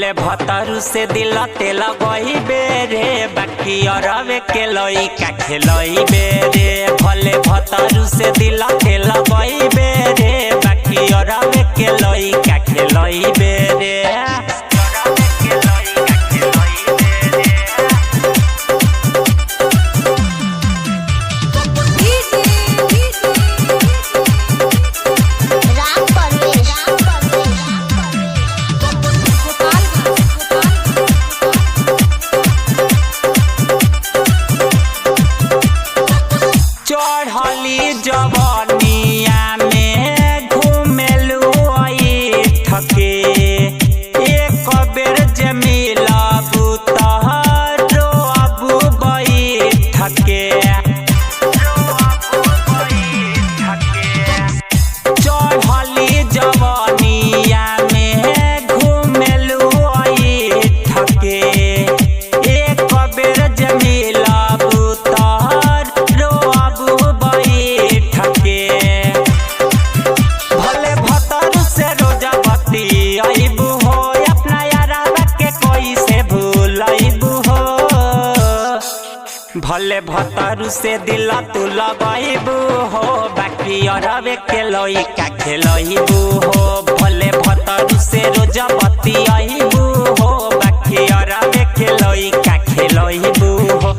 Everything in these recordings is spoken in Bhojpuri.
भले भतरू से दिल तेल गई बेरे बाकी अरवे के लई का खेलई बेरे। भले भतरू से दिल तेल गई बेरे बाकी अरवे के लई का खेलई बेरे। चढ़ली जवनिया में घूमेलू ठके एक बेर जमीला बुतहरो अबू बैठके। चढ़ली जवनिया में घूमेलू ठके एक बेर जमीला भले भतरू से रोजा बती आईबू हो अपना यारा के कोई से भूलईबू हो। भले भतरू से दिल तू लगाईबू हो बाकी अरवे के लई का खेलईबू हो। भले भतरू से रोजा बती आईबू हो बाकी अरवे के लई का खेलईबू हो।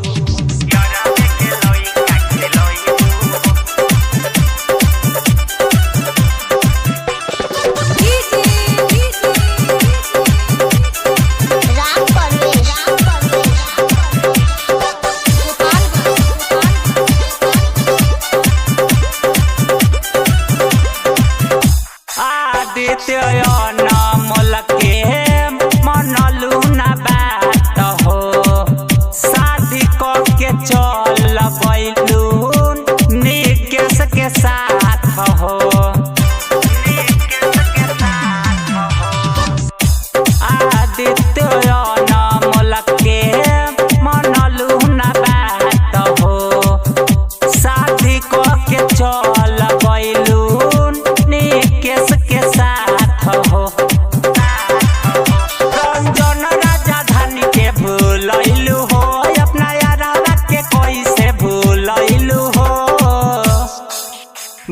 मोल के मनलू ना बात हो शादी के चल बैलू निकेश के साथ हो। आदित्य मोल के मनलू ना बात हो शादी के चल बैलू निकेश के साथ हो। रंजन राजधानी के भूलैलू हो अपना यारा के कोई से भूलैलू हो।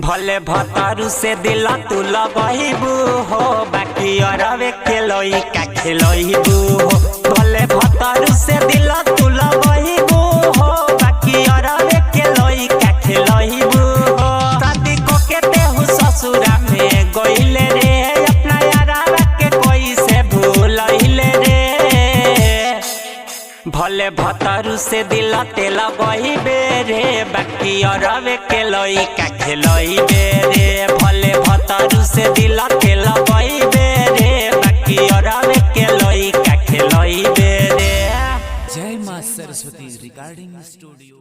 भले भतरू से दिल तू लगईबू हो बाकी अरवे के लई का खेलईबू हो। भले भतरू से दिल तू लगईबू हो बाकी अरवे के लई का खेलईबू हो। शादी को के तेहू ससुरा में गइले रे अपना यारा के कोई से भूलैले रे। भले भतरू से दिल तेल गई बेरे बाकी अरवे के लई का खेलई बेरे। भले भतरू से दिल तेल गई बेरे बाकी अरवे के लई का खेलई बेरे। जय मां सरस्वती रिकॉर्डिंग स्टूडियो।